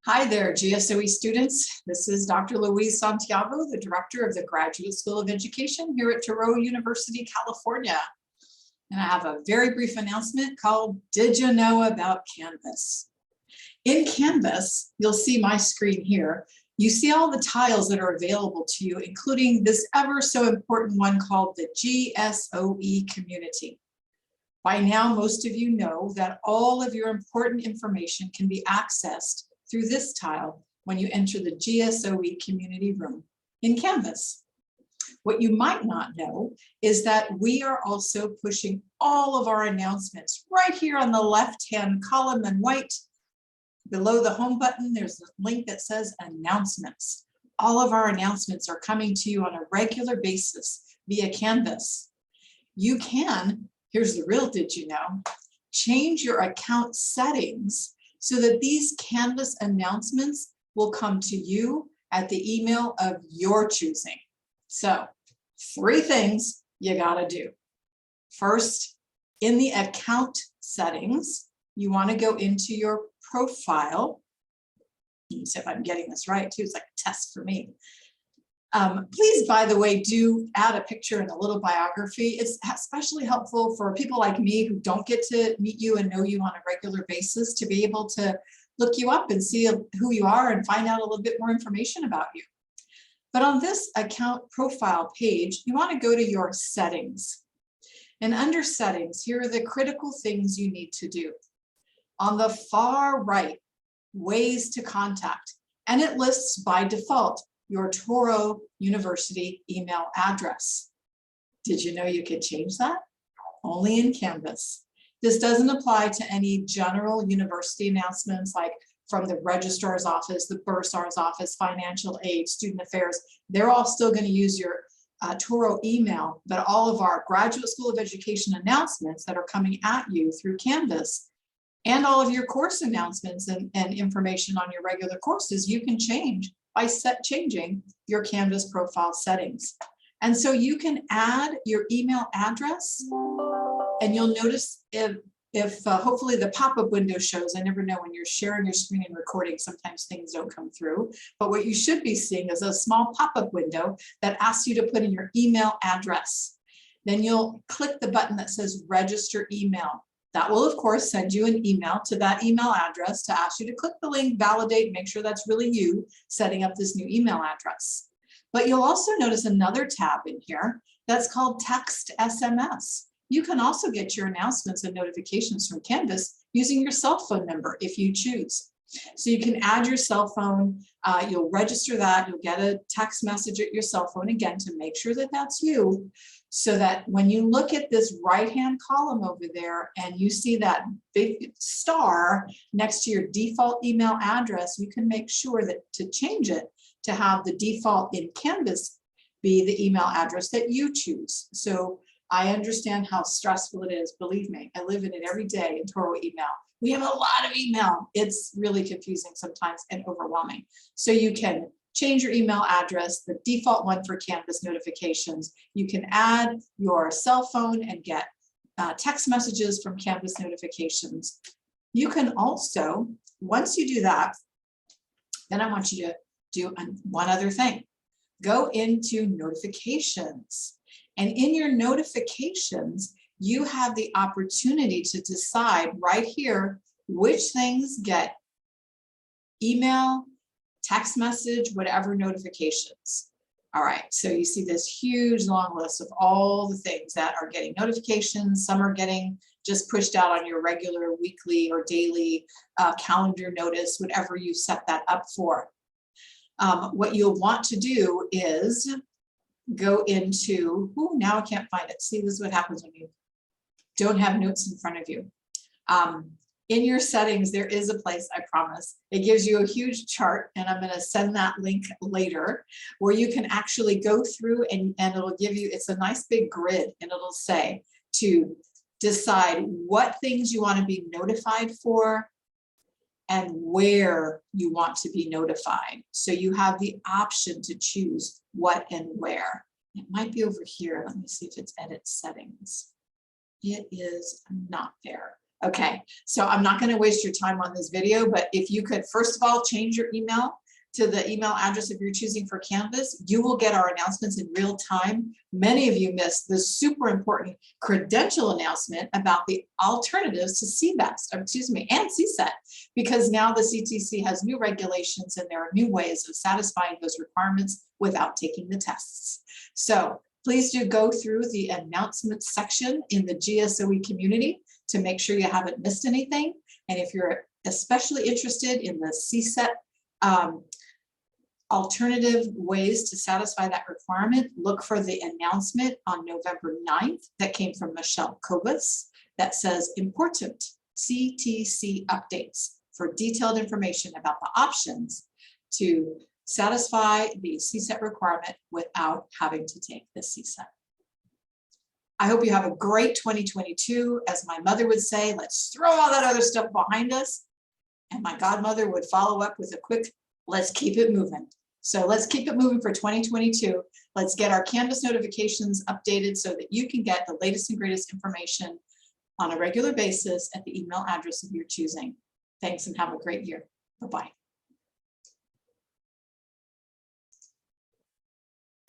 Hi there, GSOE students. This is Dr. Louise Santiago, the Director of the Graduate School of Education here at Touro University, California. And I have a very brief announcement called Did You Know About Canvas? In Canvas, you'll see my screen here. You see all the tiles that are available to you, including this ever so important one called the GSOE Community. By now, most of you know that all of your important information can be accessed through this tile when you enter the GSOE Community room in Canvas. What you might not know is that we are also pushing all of our announcements right here on the left-hand column and white. Below the home button, there's a link that says announcements. All of our announcements are coming to you on a regular basis via Canvas. You can, here's the real did you know, change your account settings so that these Canvas announcements will come to you at the email of your choosing. So 3 things you gotta do. First, in the account settings, you wanna go into your profile. Let me see if I'm getting this right too, it's like a test for me. Please, by the way, do add a picture and a little biography. It's especially helpful for people like me who don't get to meet you and know you on a regular basis to be able to look you up and see who you are and find out a little bit more information about you. But on this account profile page, you want to go to your settings. And under settings, here are the critical things you need to do. On the far right, ways to contact, and it lists by default your Touro University email address. Did you know you could change that? Only in Canvas. This doesn't apply to any general university announcements like from the registrar's office, the bursar's office, financial aid, student affairs. They're all still going to use your Touro email, but all of our Graduate School of Education announcements that are coming at you through Canvas and all of your course announcements and information on your regular courses, you can change by changing your Canvas profile settings. And so you can add your email address, and you'll notice if hopefully the pop-up window shows. I never know when you're sharing your screen and recording, sometimes things don't come through. But what you should be seeing is a small pop-up window that asks you to put in your email address. Then you'll click the button that says register email. That will, of course, send you an email to that email address to ask you to click the link, validate, make sure that's really you setting up this new email address. But you'll also notice another tab in here that's called text SMS. You can also get your announcements and notifications from Canvas using your cell phone number if you choose. So you can add your cell phone, you'll register that, you'll get a text message at your cell phone again to make sure that that's you, so that when you look at this right-hand column over there and you see that big star next to your default email address, you can make sure that to change it to have the default in Canvas be the email address that you choose. So I understand how stressful it is. Believe me, I live in it every day in Touro email. We have a lot of email. It's really confusing sometimes and overwhelming. So you can change your email address, the default one for Canvas notifications. You can add your cell phone and get text messages from Canvas notifications. You can also, once you do that, then I want you to do one other thing. Go into notifications. And in your notifications, you have the opportunity to decide right here which things get email, text message, whatever notifications. All right, so you see this huge long list of all the things that are getting notifications. Some are getting just pushed out on your regular weekly or daily calendar notice, whatever you set that up for. What you'll want to do is go into, now I can't find it. See, this is what happens when you don't have notes in front of you. In your settings, there is a place, I promise. It gives you a huge chart, and I'm going to send that link later, where you can actually go through and it'll give you, it's a nice big grid, and it'll say to decide what things you want to be notified for and where you want to be notified. So you have the option to choose what and where. It might be over here. Let me see if it's edit settings. It is not there. Okay, so I'm not going to waste your time on this video, but if you could first of all change your email to the email address if you're choosing for Canvas, you will get our announcements in real time. Many of you missed the super important credential announcement about the alternatives to CBEST, and CSET, because now the CTC has new regulations and there are new ways of satisfying those requirements without taking the tests. So please do go through the announcement section in the GSOE community to make sure you haven't missed anything. And if you're especially interested in the CSET alternative ways to satisfy that requirement, look for the announcement on November 9th that came from Michelle Kovas that says important CTC updates for detailed information about the options to satisfy the CSET requirement without having to take the CSET. I hope you have a great 2022. As my mother would say, let's throw all that other stuff behind us. And my godmother would follow up with a quick, let's keep it moving. So let's keep it moving for 2022. Let's get our Canvas notifications updated so that you can get the latest and greatest information on a regular basis at the email address of your choosing. Thanks and have a great year. Bye-bye.